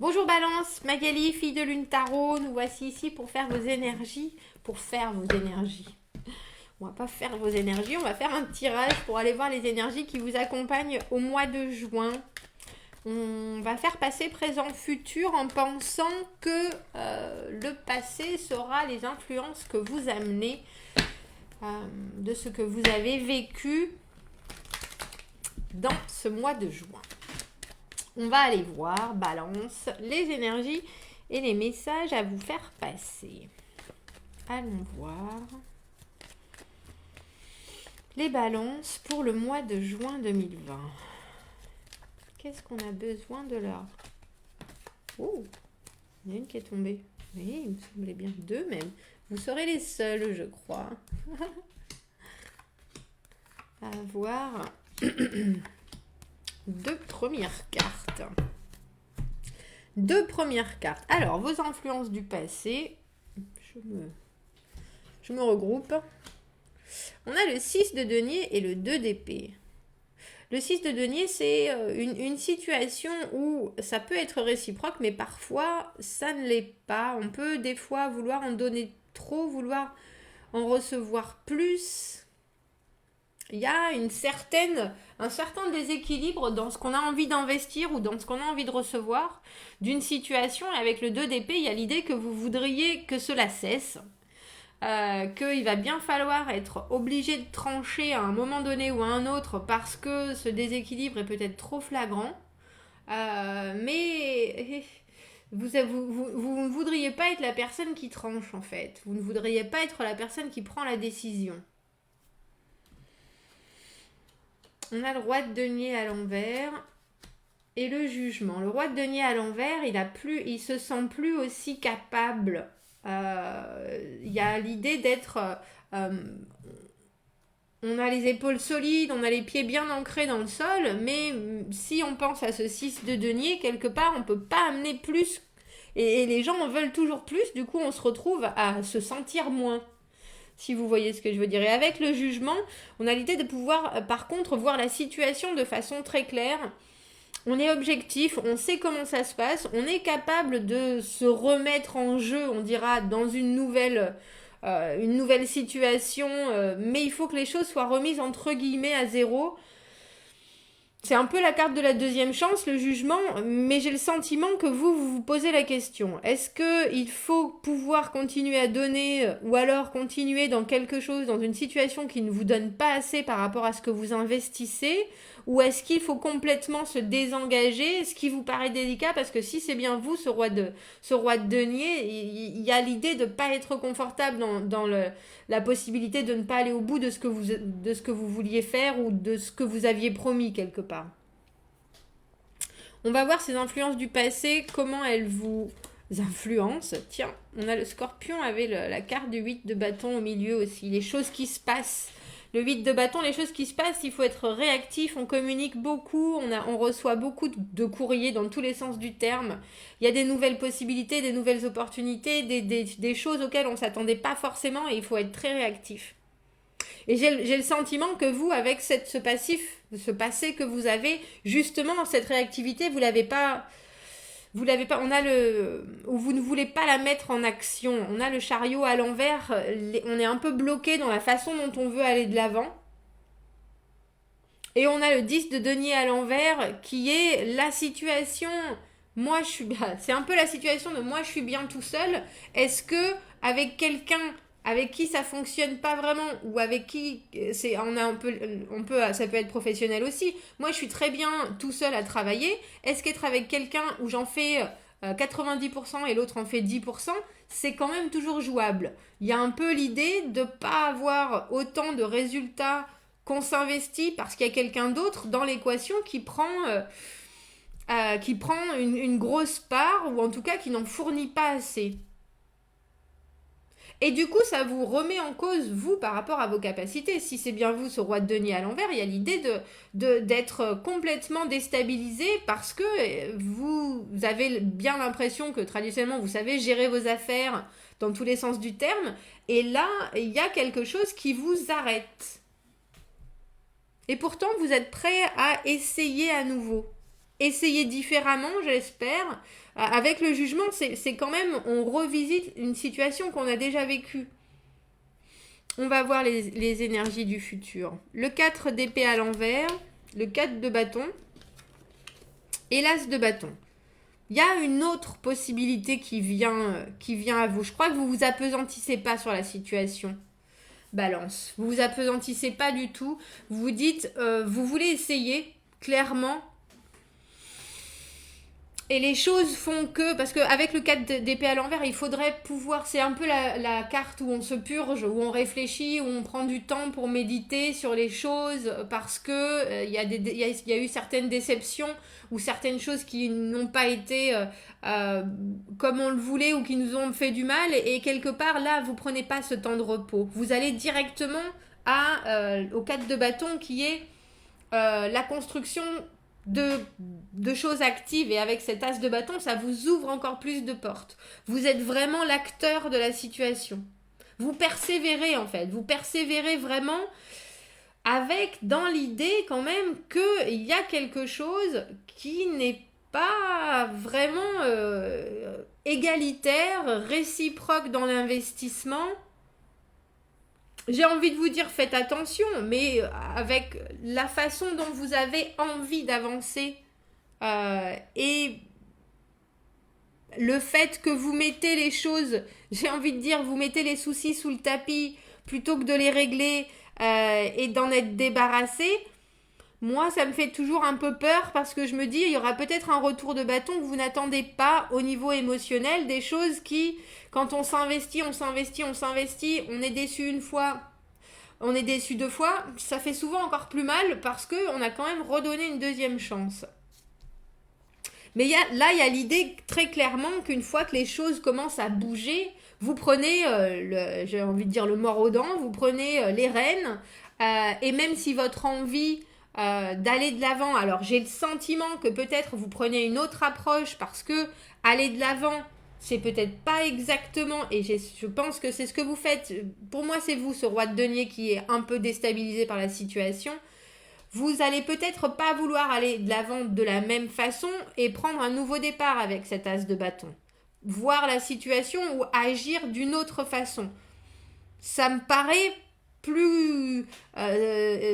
Bonjour Balance, Magali, fille de Lune Tarot, nous voici ici pour faire vos énergies. Pour faire vos énergies. On va pas faire vos énergies, on va faire un tirage pour aller voir les énergies qui vous accompagnent au mois de juin. On va faire passer présent futur en pensant que le passé sera les influences que vous amenez de ce que vous avez vécu dans ce mois de juin. On va aller voir, Balance, les énergies et les messages à vous faire passer. Allons voir. Les balances pour le mois de juin 2020. Qu'est-ce qu'on a besoin de leur... Oh, il y en a une qui est tombée. Oui, il me semblait bien deux même. Vous serez les seuls, je crois. À voir deux premières cartes. Deux premières cartes. Alors, vos influences du passé. Je me regroupe. On a le 6 de denier et le 2 d'épée. Le 6 de denier, c'est une situation où ça peut être réciproque, mais parfois, ça ne l'est pas. On peut des fois vouloir en donner trop, vouloir en recevoir plus. Il y a un certain déséquilibre dans ce qu'on a envie d'investir ou dans ce qu'on a envie de recevoir d'une situation. Et avec le 2 d'épée, il y a l'idée que vous voudriez que cela cesse. Qu'il va bien falloir être obligé de trancher à un moment donné ou à un autre parce que ce déséquilibre est peut-être trop flagrant. Mais vous ne voudriez pas être la personne qui tranche en fait. Vous ne voudriez pas être la personne qui prend la décision. On a le roi de denier à l'envers et le jugement. Le roi de denier à l'envers, il se sent plus aussi capable. Il y a l'idée d'être... on a les épaules solides, on a les pieds bien ancrés dans le sol, mais si on pense à ce 6 de denier, quelque part, on ne peut pas amener plus. Et les gens en veulent toujours plus, du coup, on se retrouve à se sentir moins. Si vous voyez ce que je veux dire. Et avec le jugement, on a l'idée de pouvoir, par contre, voir la situation de façon très claire. On est objectif, on sait comment ça se passe, on est capable de se remettre en jeu, on dira, dans une nouvelle situation, mais il faut que les choses soient remises entre guillemets à zéro. C'est un peu la carte de la deuxième chance, le jugement, mais j'ai le sentiment que vous posez la question. Est-ce qu'il faut pouvoir continuer à donner ou alors continuer dans quelque chose, dans une situation qui ne vous donne pas assez par rapport à ce que vous investissez, ou est-ce qu'il faut complètement se désengager, ce qui vous paraît délicat, parce que si c'est bien vous, ce roi de denier, il y a l'idée de ne pas être confortable dans la possibilité de ne pas aller au bout de ce que vous vouliez faire ou de ce que vous aviez promis quelque part. On va voir ces influences du passé, comment elles vous influencent. Tiens, on a le scorpion avec la carte du 8 de bâton au milieu aussi. Les choses qui se passent. Le 8 de bâton, les choses qui se passent, il faut être réactif, on communique beaucoup, on reçoit beaucoup de courriers dans tous les sens du terme. Il y a des nouvelles possibilités, des nouvelles opportunités, des choses auxquelles on ne s'attendait pas forcément et il faut être très réactif. Et j'ai le sentiment que vous, avec ce passé que vous avez, justement, cette réactivité, vous l'avez pas, ou vous ne voulez pas la mettre en action. On a le chariot à l'envers, on est un peu bloqué dans la façon dont on veut aller de l'avant. Et on a le 10 de denier à l'envers qui est la situation. Moi, je suis bien. C'est un peu la situation de moi, je suis bien tout seul. Est-ce que avec quelqu'un avec qui ça fonctionne pas vraiment ou avec qui ça peut être professionnel aussi. Moi, je suis très bien tout seul à travailler. Est-ce qu'être avec quelqu'un où j'en fais 90% et l'autre en fait 10%, c'est quand même toujours jouable. Il y a un peu l'idée de pas avoir autant de résultats qu'on s'investit parce qu'il y a quelqu'un d'autre dans l'équation qui prend une grosse part ou en tout cas qui n'en fournit pas assez. Et du coup, ça vous remet en cause, vous, par rapport à vos capacités. Si c'est bien vous, ce roi de denier à l'envers, il y a l'idée d'être complètement déstabilisé parce que vous avez bien l'impression que traditionnellement, vous savez gérer vos affaires dans tous les sens du terme. Et là, il y a quelque chose qui vous arrête. Et pourtant, vous êtes prêt à essayer à nouveau. essayer différemment, j'espère. Avec le jugement, c'est quand même, on revisite une situation qu'on a déjà vécue. On va voir les énergies du futur. Le 4 d'épée à l'envers, le 4 de bâton et l'as de bâton. Il y a une autre possibilité qui vient à vous. Je crois que vous vous appesantissez pas sur la situation. Balance. Vous vous appesantissez pas du tout. Vous vous dites, vous voulez essayer, clairement. Et les choses font que, parce qu'avec le 4 d'épée à l'envers, il faudrait pouvoir, c'est un peu la carte où on se purge, où on réfléchit, où on prend du temps pour méditer sur les choses, parce que il y a eu certaines déceptions, ou certaines choses qui n'ont pas été comme on le voulait, ou qui nous ont fait du mal, et quelque part, là, vous prenez pas ce temps de repos. Vous allez directement au 4 de bâton, qui est la construction de choses actives, et avec cet as de bâton, ça vous ouvre encore plus de portes. Vous êtes vraiment l'acteur de la situation. Vous persévérez en fait, vous persévérez vraiment avec dans l'idée quand même qu'il y a quelque chose qui n'est pas vraiment égalitaire, réciproque dans l'investissement. J'ai envie de vous dire, faites attention, mais avec la façon dont vous avez envie d'avancer et le fait que vous mettez les choses, j'ai envie de dire, vous mettez les soucis sous le tapis plutôt que de les régler et d'en être débarrassé, moi, ça me fait toujours un peu peur parce que je me dis, il y aura peut-être un retour de bâton que vous n'attendez pas au niveau émotionnel, des choses qui, quand on s'investit, on est déçu une fois, on est déçu deux fois, ça fait souvent encore plus mal parce qu'on a quand même redonné une deuxième chance. Mais il y a l'idée très clairement qu'une fois que les choses commencent à bouger, vous prenez, j'ai envie de dire le mors aux dents, vous prenez les rênes, et même si votre envie d'aller de l'avant, alors j'ai le sentiment que peut-être vous prenez une autre approche parce que aller de l'avant, c'est peut-être pas exactement, et je pense que c'est ce que vous faites. Pour moi, c'est vous, ce roi de denier, qui est un peu déstabilisé par la situation. Vous allez peut-être pas vouloir aller de l'avant de la même façon et prendre un nouveau départ avec cet as de bâton. Voir la situation ou agir d'une autre façon. Ça me paraît plus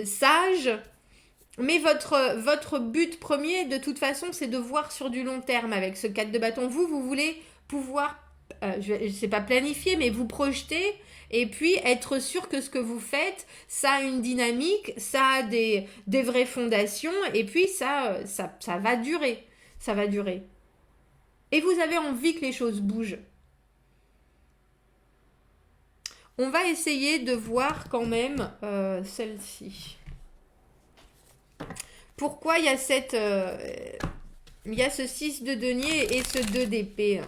sage, mais votre but premier, de toute façon, c'est de voir sur du long terme avec ce 4 de bâton. Vous voulez pouvoir, je sais pas planifier, mais vous projeter et puis être sûr que ce que vous faites, ça a une dynamique, ça a des vraies fondations, et puis ça va durer. Ça va durer. Et vous avez envie que les choses bougent. On va essayer de voir quand même celle-ci. Pourquoi il y a il y a ce 6 de denier et ce 2 d'épée.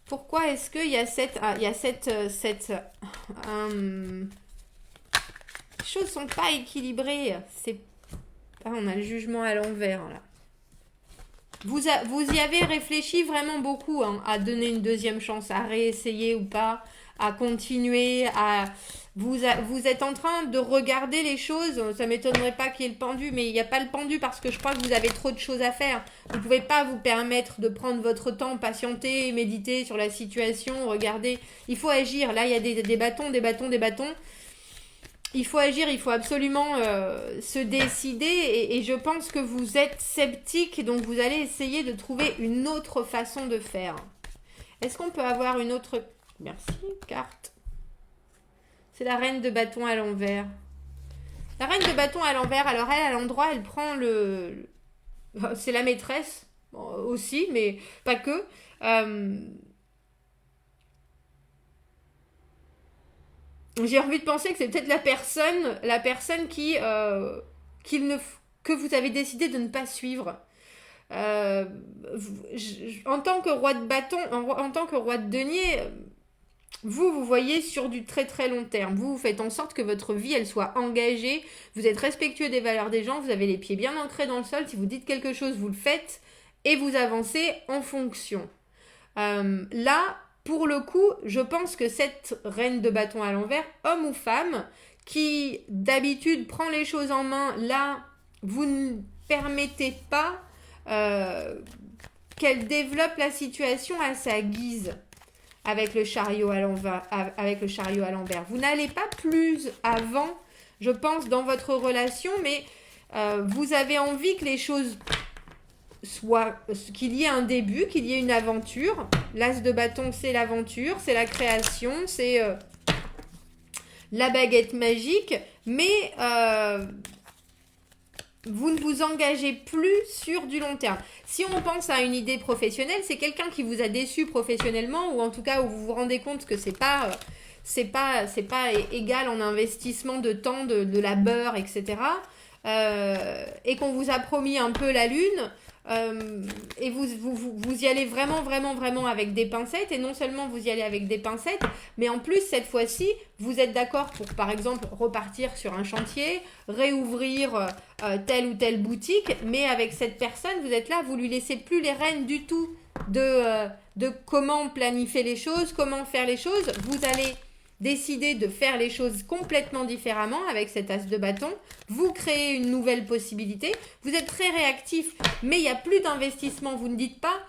Pourquoi est-ce qu'il y a les choses sont pas équilibrées. On a le jugement à l'envers là. Vous y avez réfléchi vraiment beaucoup à donner une deuxième chance, à réessayer ou pas, à continuer, vous êtes en train de regarder les choses. Ça m'étonnerait pas qu'il y ait le pendu, mais il n'y a pas le pendu parce que je crois que vous avez trop de choses à faire. Vous ne pouvez pas vous permettre de prendre votre temps, patienter, méditer sur la situation, regarder. Il faut agir. Là, il y a des bâtons. Il faut agir, il faut absolument se décider, et je pense que vous êtes sceptique, donc vous allez essayer de trouver une autre façon de faire. Est-ce qu'on peut avoir une autre... Merci, carte. C'est la reine de bâton à l'envers. La reine de bâton à l'envers, alors elle, à l'endroit, elle prend c'est la maîtresse aussi, mais pas que. J'ai envie de penser que c'est peut-être la personne que vous avez décidé de ne pas suivre. En tant que roi de bâton, en tant que roi de denier, vous voyez sur du très très long terme. Vous faites en sorte que votre vie, elle soit engagée. Vous êtes respectueux des valeurs des gens. Vous avez les pieds bien ancrés dans le sol. Si vous dites quelque chose, vous le faites. Et vous avancez en fonction. Là, pour le coup, je pense que cette reine de bâton à l'envers, homme ou femme, qui d'habitude prend les choses en main, là, vous ne permettez pas qu'elle développe la situation à sa guise avec le chariot à l'envers. Vous n'allez pas plus avant, je pense, dans votre relation, mais vous avez envie que les choses qu'il y ait un début, qu'il y ait une aventure. L'as de bâton, c'est l'aventure, c'est la création, c'est la baguette magique, mais vous ne vous engagez plus sur du long terme. Si on pense à une idée professionnelle, c'est quelqu'un qui vous a déçu professionnellement, ou en tout cas où vous vous rendez compte que c'est pas égal en investissement de temps, de labeur, etc. Et qu'on vous a promis un peu la lune. Et vous y allez vraiment avec des pincettes, et non seulement vous y allez avec des pincettes, mais en plus cette fois-ci vous êtes d'accord pour par exemple repartir sur un chantier, réouvrir telle ou telle boutique, mais avec cette personne vous êtes là, vous lui laissez plus les rênes du tout de comment planifier les choses, comment faire les choses. Vous allez décider de faire les choses complètement différemment avec cet as de bâton. Vous créez une nouvelle possibilité. Vous êtes très réactif, mais il n'y a plus d'investissement. Vous ne dites pas,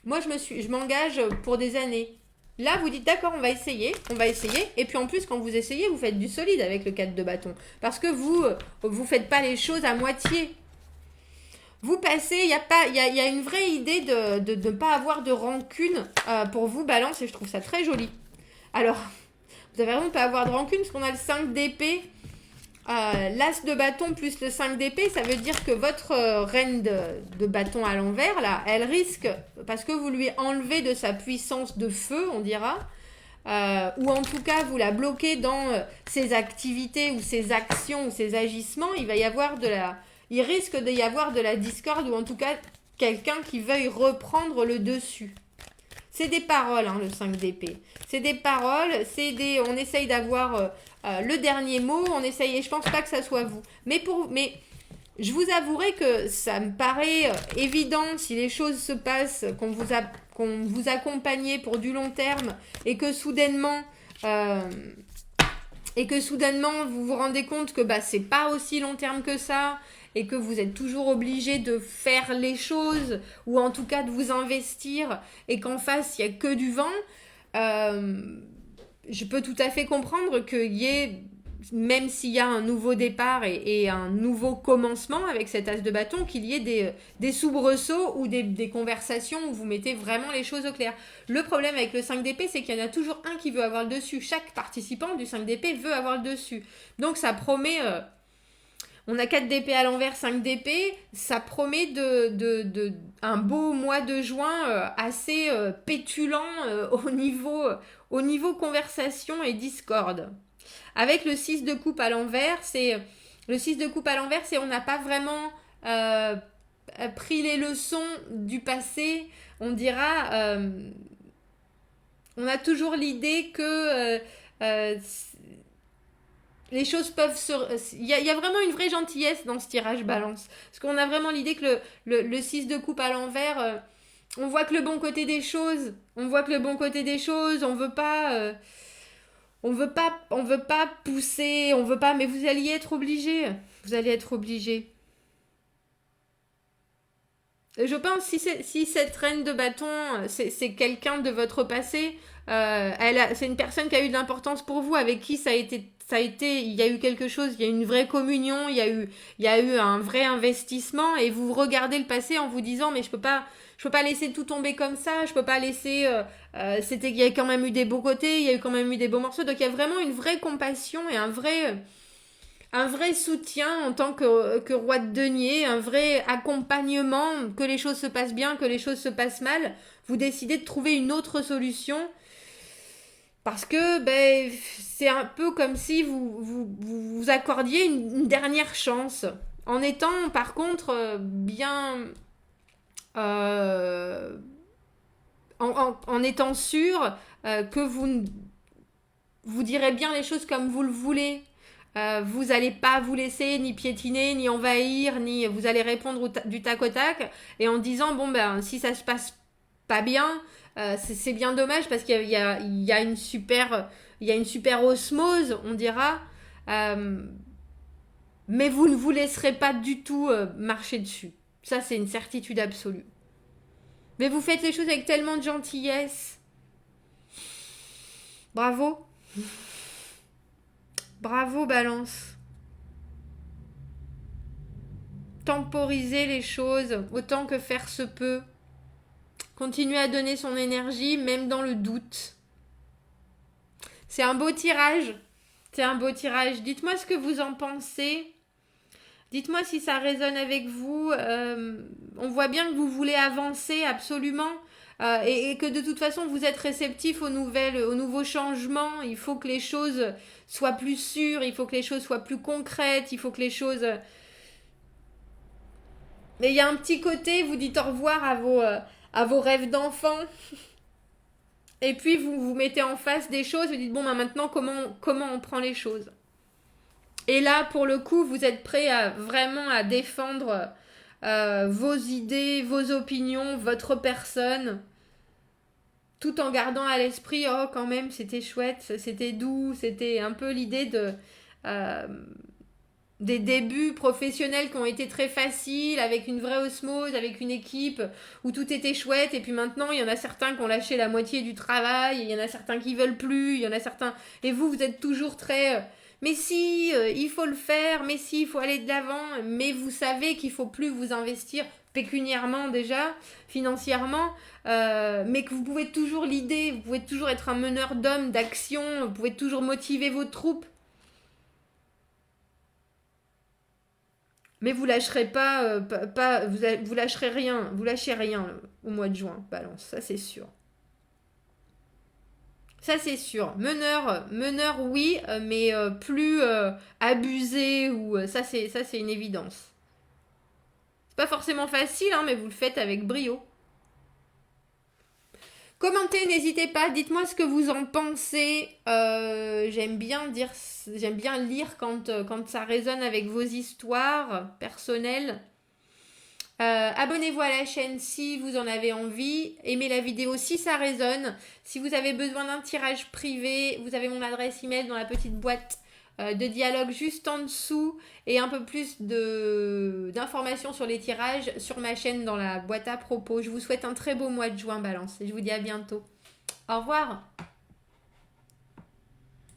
moi je m'engage pour des années. Là, vous dites, d'accord, on va essayer. Et puis en plus, quand vous essayez, vous faites du solide avec le 4 de bâton. Parce que vous faites pas les choses à moitié. Vous passez, il y a une vraie idée de ne pas avoir de rancune pour vous, Balance, et je trouve ça très joli. Alors, vous n'avez vraiment pas à avoir de rancune, parce qu'on a le 5 d'épée, l'as de bâton plus le 5 d'épée, ça veut dire que votre reine de bâton à l'envers, là, elle risque, parce que vous lui enlevez de sa puissance de feu, on dira, ou en tout cas vous la bloquez dans ses activités ou ses actions ou ses agissements, il risque d'y avoir de la discorde, ou en tout cas quelqu'un qui veuille reprendre le dessus. C'est des paroles, hein, le 5 d'épée. C'est des paroles, on essaye d'avoir le dernier mot, et je pense pas que ça soit vous. Mais je vous avouerai que ça me paraît évident si les choses se passent, qu'on vous accompagne pour du long terme, et que soudainement vous vous rendez compte que c'est pas aussi long terme que ça, et que vous êtes toujours obligé de faire les choses, ou en tout cas de vous investir, et qu'en face, il n'y a que du vent, je peux tout à fait comprendre qu'il y ait, même s'il y a un nouveau départ et un nouveau commencement avec cet as de bâton, qu'il y ait des soubresauts ou des conversations où vous mettez vraiment les choses au clair. Le problème avec le 5 d'épée, c'est qu'il y en a toujours un qui veut avoir le dessus. Chaque participant du 5 d'épée veut avoir le dessus. Donc ça promet... on a 4 d'épée à l'envers, 5 d'épée, ça promet un beau mois de juin assez pétulant au niveau conversation et discorde. Avec le 6 de coupe à l'envers, c'est on n'a pas vraiment pris les leçons du passé, on dira, on a toujours l'idée que les choses peuvent il y a vraiment une vraie gentillesse dans ce tirage balance. Parce qu'on a vraiment l'idée que le 6 de coupe à l'envers, on voit que le bon côté des choses. On veut pas... on veut pas pousser, mais vous allez être obligé. Je pense si cette reine de bâton, c'est quelqu'un de votre passé, c'est une personne qui a eu de l'importance pour vous, avec qui ça a été, il y a eu quelque chose, il y a eu une vraie communion, il y a eu un vrai investissement, et vous regardez le passé en vous disant, mais je peux pas laisser tout tomber comme ça, je peux pas laisser, il y a quand même eu des beaux côtés, il y a eu quand même eu des beaux morceaux, donc il y a vraiment une vraie compassion et un vrai soutien en tant que roi de denier, un vrai accompagnement, que les choses se passent bien, que les choses se passent mal. Vous décidez de trouver une autre solution, parce que c'est un peu comme si vous accordiez une dernière chance, en étant par contre bien... en étant sûr que vous direz bien les choses comme vous le voulez. Vous n'allez pas vous laisser ni piétiner, ni envahir, ni vous allez répondre du tac au tac, et en disant si ça se passe pas bien, c'est bien dommage, parce qu'il y a une super osmose, on dira, Mais vous ne vous laisserez pas du tout marcher dessus. Ça, c'est une certitude absolue. Mais vous faites les choses avec tellement de gentillesse. Bravo. Bravo, Balance. Temporiser les choses autant que faire se peut. Continuer à donner son énergie, même dans le doute. C'est un beau tirage. C'est un beau tirage. Dites-moi ce que vous en pensez. Dites-moi si ça résonne avec vous. On voit bien que vous voulez avancer absolument. Et que de toute façon, vous êtes réceptif aux nouveaux changements. Il faut que les choses soient plus sûres. Il faut que les choses soient plus concrètes. Il faut que les choses... Mais il y a un petit côté, vous dites au revoir à vos rêves d'enfant. Et puis, vous vous mettez en face des choses. Vous dites, bon, ben maintenant, comment on prend les choses? Et là, pour le coup, vous êtes prêt vraiment à défendre vos idées, vos opinions, votre personne, tout en gardant à l'esprit, oh quand même, c'était chouette, c'était doux, c'était un peu l'idée des débuts professionnels qui ont été très faciles, avec une vraie osmose, avec une équipe où tout était chouette, et puis maintenant, il y en a certains qui ont lâché la moitié du travail, il y en a certains qui veulent plus, il y en a certains... Et vous êtes toujours très... mais si, il faut le faire, mais si, il faut aller de l'avant, mais vous savez qu'il faut plus vous investir pécuniairement déjà, financièrement, mais que vous pouvez toujours l'idée, vous pouvez toujours être un meneur d'hommes, d'action, vous pouvez toujours motiver vos troupes. Mais vous lâcherez vous lâcherez rien, vous lâchez rien au mois de juin, Balance, ça c'est sûr. Ça c'est sûr. Meneur oui, mais plus abusé ou ça c'est une évidence. C'est pas forcément facile, hein, mais vous le faites avec brio. Commentez, n'hésitez pas, dites-moi ce que vous en pensez. J'aime bien lire quand ça résonne avec vos histoires personnelles. Abonnez-vous à la chaîne si vous en avez envie. Aimez la vidéo si ça résonne. Si vous avez besoin d'un tirage privé, vous avez mon adresse email dans la petite boîte de dialogue juste en dessous et un peu plus d'informations sur les tirages sur ma chaîne dans la boîte à propos. Je vous souhaite un très beau mois de juin, Balance, et je vous dis à bientôt. Au revoir.